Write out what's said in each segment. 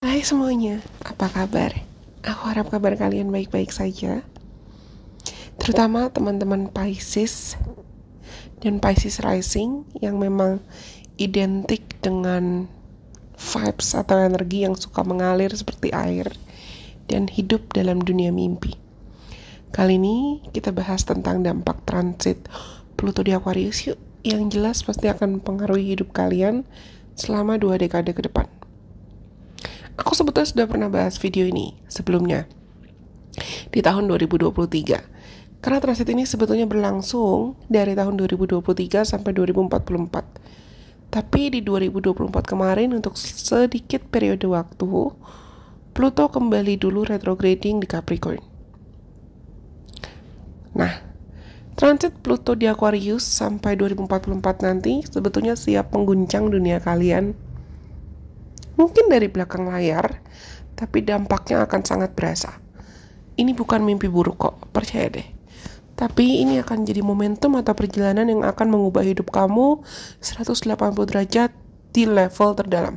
Hai semuanya, apa kabar? Aku harap kabar kalian baik-baik saja. Terutama teman-teman Pisces dan Pisces Rising yang memang identik dengan vibes atau energi yang suka mengalir seperti air dan hidup dalam dunia mimpi. Kali ini kita bahas tentang dampak transit Pluto di Aquarius yuk, yang jelas pasti akan mempengaruhi hidup kalian selama 2 dekade ke depan. Aku sebetulnya sudah pernah bahas video ini sebelumnya di tahun 2023. Karena transit ini sebetulnya berlangsung dari tahun 2023 sampai 2044. Tapi di 2024 kemarin untuk sedikit periode waktu, Pluto kembali dulu retrograding di Capricorn. Nah, transit Pluto di Aquarius sampai 2044 nanti sebetulnya siap mengguncang dunia kalian. Mungkin dari belakang layar, tapi dampaknya akan sangat berasa. Ini bukan mimpi buruk kok, percaya deh. Tapi ini akan jadi momentum atau perjalanan yang akan mengubah hidup kamu 180 derajat di level terdalam.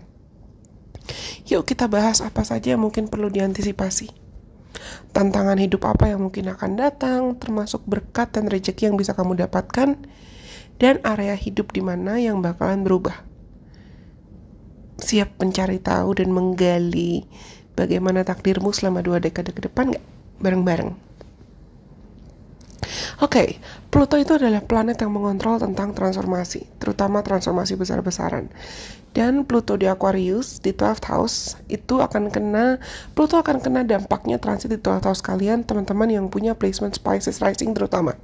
Yuk kita bahas apa saja yang mungkin perlu diantisipasi. Tantangan hidup apa yang mungkin akan datang, termasuk berkat dan rezeki yang bisa kamu dapatkan, dan area hidup di mana yang bakalan berubah. Siap mencari tahu dan menggali bagaimana takdirmu selama 2 dekade ke depan gak? Bareng-bareng. Oke, Pluto itu adalah planet yang mengontrol tentang transformasi, terutama transformasi besar-besaran. Dan Pluto di Aquarius di 12th house Pluto akan kena dampaknya transit di 12th house kalian, teman-teman yang punya placement Pisces Rising terutama.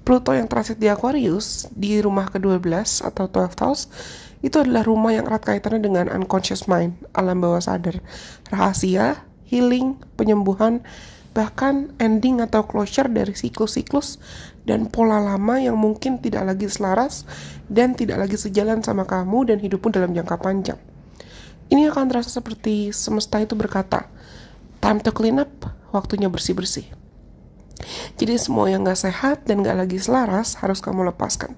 Pluto yang transit di Aquarius di rumah ke-12 atau 12th house itu adalah rumah yang erat kaitannya dengan unconscious mind, alam bawah sadar, rahasia, healing, penyembuhan, bahkan ending atau closure dari siklus-siklus dan pola lama yang mungkin tidak lagi selaras dan tidak lagi sejalan sama kamu dan hidupmu dalam jangka panjang. Ini akan terasa seperti semesta itu berkata, time to clean up, waktunya bersih-bersih. Jadi semua yang gak sehat dan gak lagi selaras harus kamu lepaskan.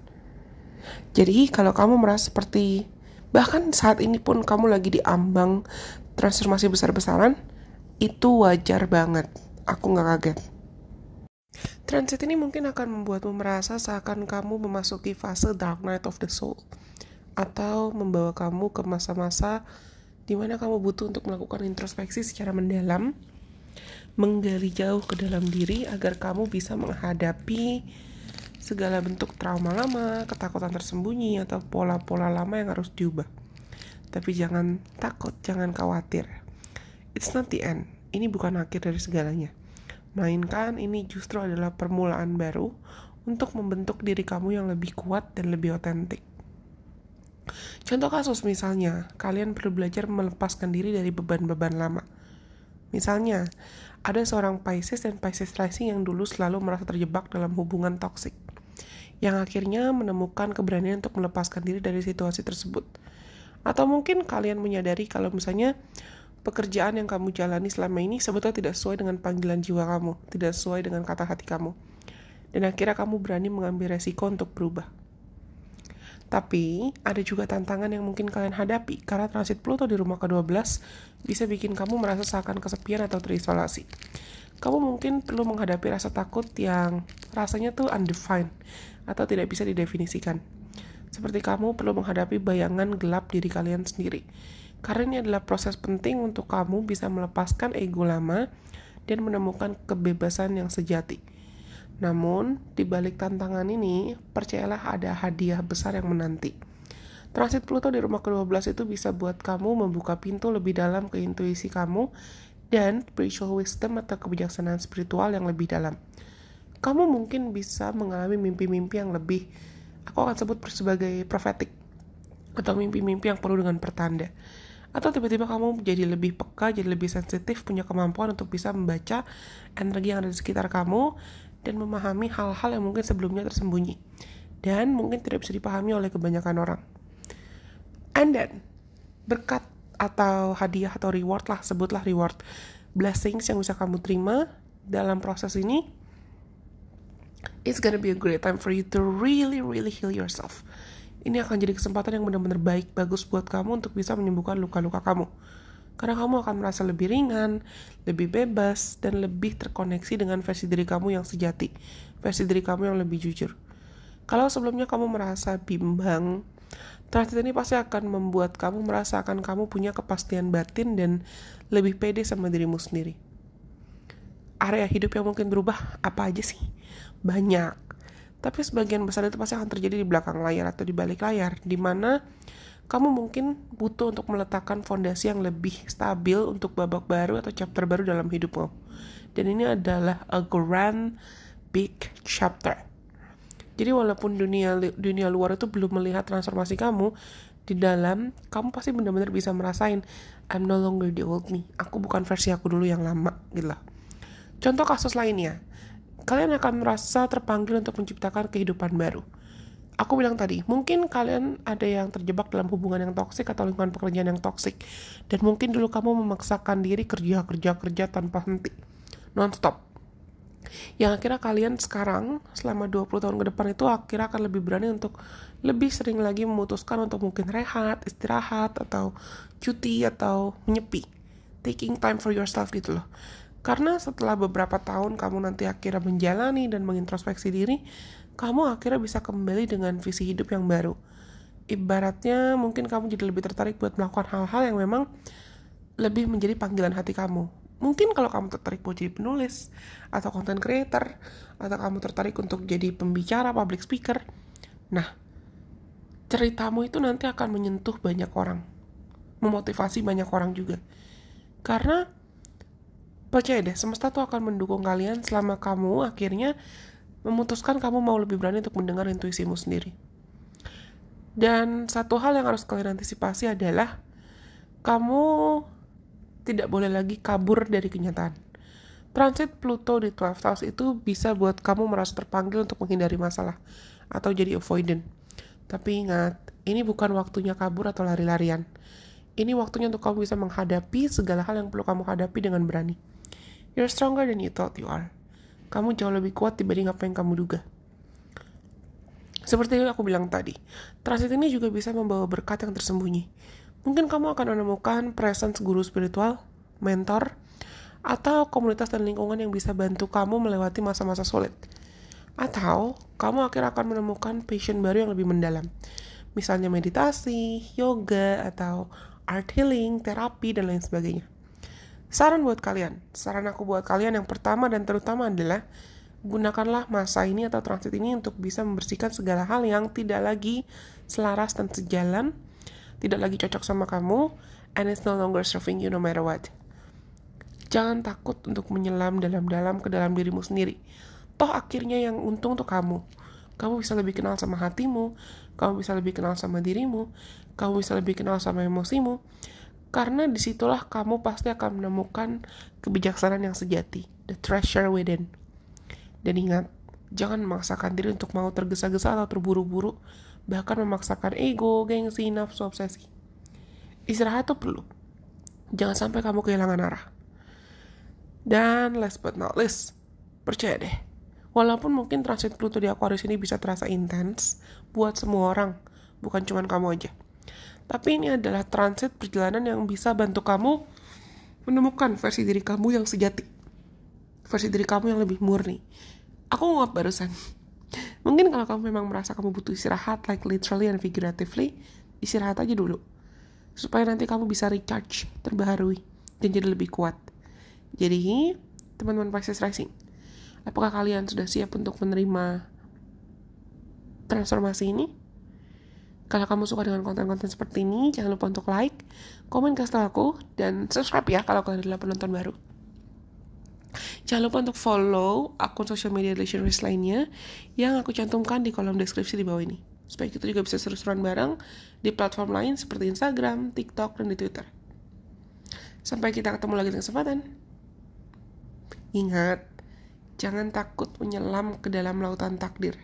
Jadi kalau kamu merasa seperti, bahkan saat ini pun kamu lagi diambang transformasi besar-besaran, itu wajar banget. Aku gak kaget. Transit ini mungkin akan membuatmu merasa seakan kamu memasuki fase dark night of the soul, atau membawa kamu ke masa-masa di mana kamu butuh untuk melakukan introspeksi secara mendalam, menggali jauh ke dalam diri agar kamu bisa menghadapi segala bentuk trauma lama, ketakutan tersembunyi, atau pola-pola lama yang harus diubah. Tapi jangan takut, jangan khawatir. It's not the end. Ini bukan akhir dari segalanya. Melainkan ini justru adalah permulaan baru untuk membentuk diri kamu yang lebih kuat dan lebih otentik. Contoh kasus misalnya, kalian perlu belajar melepaskan diri dari beban-beban lama. Misalnya, ada seorang Pisces dan Pisces Rising yang dulu selalu merasa terjebak dalam hubungan toksik, yang akhirnya menemukan keberanian untuk melepaskan diri dari situasi tersebut. Atau mungkin kalian menyadari kalau misalnya pekerjaan yang kamu jalani selama ini sebetulnya tidak sesuai dengan panggilan jiwa kamu, tidak sesuai dengan kata hati kamu. Dan akhirnya kamu berani mengambil resiko untuk berubah. Tapi ada juga tantangan yang mungkin kalian hadapi karena transit Pluto di rumah ke-12 bisa bikin kamu merasa seakan kesepian atau terisolasi. Kamu mungkin perlu menghadapi rasa takut yang rasanya tuh undefined atau tidak bisa didefinisikan. Seperti kamu perlu menghadapi bayangan gelap diri kalian sendiri. Karena ini adalah proses penting untuk kamu bisa melepaskan ego lama dan menemukan kebebasan yang sejati. Namun, di balik tantangan ini, percayalah ada hadiah besar yang menanti. Transit Pluto di rumah ke-12 itu bisa buat kamu membuka pintu lebih dalam ke intuisi kamu dan spiritual wisdom atau kebijaksanaan spiritual yang lebih dalam. Kamu mungkin bisa mengalami mimpi-mimpi yang lebih, aku akan sebut sebagai prophetic, atau mimpi-mimpi yang penuh dengan pertanda. Atau tiba-tiba kamu jadi lebih peka, jadi lebih sensitif, punya kemampuan untuk bisa membaca energi yang ada di sekitar kamu dan memahami hal-hal yang mungkin sebelumnya tersembunyi dan mungkin tidak bisa dipahami oleh kebanyakan orang. And then, berkat atau hadiah atau reward lah, sebutlah reward, blessings yang bisa kamu terima dalam proses ini, it's gonna be a great time for you to really heal yourself. Ini akan jadi kesempatan yang benar-benar bagus buat kamu untuk bisa menyembuhkan luka-luka kamu. Karena kamu akan merasa lebih ringan, lebih bebas, dan lebih terkoneksi dengan versi diri kamu yang sejati, versi diri kamu yang lebih jujur. Kalau sebelumnya kamu merasa bimbang, transit ini pasti akan membuat kamu merasakan kamu punya kepastian batin dan lebih pede sama dirimu sendiri. Area hidup yang mungkin berubah apa aja sih? Banyak. Tapi sebagian besar itu pasti akan terjadi di belakang layar atau di balik layar, di mana kamu mungkin butuh untuk meletakkan fondasi yang lebih stabil untuk babak baru atau chapter baru dalam hidupmu. Dan ini adalah a grand big chapter. Jadi walaupun dunia luar itu belum melihat transformasi kamu, di dalam kamu pasti benar-benar bisa merasain I'm no longer the old me. Aku bukan versi aku dulu yang lama gitu lah. Contoh kasus lainnya, kalian akan merasa terpanggil untuk menciptakan kehidupan baru. Aku bilang tadi, mungkin kalian ada yang terjebak dalam hubungan yang toksik atau lingkungan pekerjaan yang toksik. Dan mungkin dulu kamu memaksakan diri kerja tanpa henti, non-stop. Yang akhirnya kalian sekarang, selama 20 tahun ke depan itu akhirnya akan lebih berani untuk lebih sering lagi memutuskan untuk mungkin rehat, istirahat, atau cuti, atau menyepi. Taking time for yourself gitu loh. Karena setelah beberapa tahun kamu nanti akhirnya menjalani dan mengintrospeksi diri, kamu akhirnya bisa kembali dengan visi hidup yang baru. Ibaratnya mungkin kamu jadi lebih tertarik buat melakukan hal-hal yang memang lebih menjadi panggilan hati kamu. Mungkin kalau kamu tertarik buat jadi penulis, atau content creator, atau kamu tertarik untuk jadi pembicara, public speaker. Nah, ceritamu itu nanti akan menyentuh banyak orang. Memotivasi banyak orang juga. Karena percaya deh, semesta tuh akan mendukung kalian selama kamu akhirnya memutuskan kamu mau lebih berani untuk mendengar intuisimu sendiri. Dan satu hal yang harus kalian antisipasi adalah kamu tidak boleh lagi kabur dari kenyataan. Transit Pluto di 12th house itu bisa buat kamu merasa terpanggil untuk menghindari masalah atau jadi avoidant. Tapi ingat, ini bukan waktunya kabur atau lari-larian. Ini waktunya untuk kamu bisa menghadapi segala hal yang perlu kamu hadapi dengan berani. You're stronger than you thought you are. Kamu jauh lebih kuat dibanding apa yang kamu duga. Seperti yang aku bilang tadi, transit ini juga bisa membawa berkat yang tersembunyi. Mungkin kamu akan menemukan presence guru spiritual, mentor, atau komunitas dan lingkungan yang bisa bantu kamu melewati masa-masa sulit. Atau kamu akhirnya akan menemukan passion baru yang lebih mendalam. Misalnya meditasi, yoga, atau art healing, terapi, dan lain sebagainya. Saran aku buat kalian yang pertama dan terutama adalah gunakanlah masa ini atau transit ini untuk bisa membersihkan segala hal yang tidak lagi selaras dan sejalan, tidak lagi cocok sama kamu, and it's no longer serving you no matter what. Jangan takut untuk menyelam dalam-dalam ke dalam dirimu sendiri. Toh akhirnya yang untung tuh kamu. Kamu bisa lebih kenal sama hatimu, kamu bisa lebih kenal sama dirimu, kamu bisa lebih kenal sama emosimu. Karena disitulah kamu pasti akan menemukan kebijaksanaan yang sejati, the treasure within. Dan ingat, jangan memaksakan diri untuk mau tergesa-gesa atau terburu-buru, bahkan memaksakan ego, gengsi, nafsu, obsesi. Istirahat tuh perlu. Jangan sampai kamu kehilangan arah. Dan last but not least, percaya deh, walaupun mungkin transit Pluto di Aquarius ini bisa terasa intens buat semua orang, bukan cuma kamu aja. Tapi ini adalah transit perjalanan yang bisa bantu kamu menemukan versi diri kamu yang sejati. Versi diri kamu yang lebih murni. Aku ngomong barusan. Mungkin kalau kamu memang merasa kamu butuh istirahat, like literally and figuratively, istirahat aja dulu. Supaya nanti kamu bisa recharge, terbaharui, dan jadi lebih kuat. Jadi, teman-teman Pisces Rising, apakah kalian sudah siap untuk menerima transformasi ini? Kalau kamu suka dengan konten-konten seperti ini, jangan lupa untuk like, komen kasih tahu aku, dan subscribe ya kalau kalian adalah penonton baru. Jangan lupa untuk follow akun social media relationship lainnya yang aku cantumkan di kolom deskripsi di bawah ini. Supaya kita juga bisa seru-seruan bareng di platform lain seperti Instagram, TikTok, dan di Twitter. Sampai kita ketemu lagi di kesempatan. Ingat, jangan takut menyelam ke dalam lautan takdir.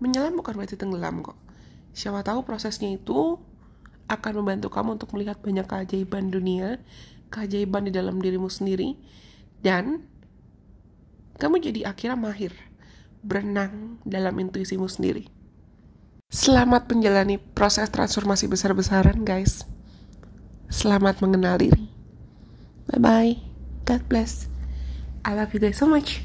Menyelam bukan berarti tenggelam kok. Siapa tahu prosesnya itu akan membantu kamu untuk melihat banyak keajaiban dunia, keajaiban di dalam dirimu sendiri, dan kamu jadi akhirnya mahir berenang dalam intuisimu sendiri. Selamat menjalani proses transformasi besar-besaran, guys. Selamat mengenal diri. Bye bye. God bless. I love you guys so much.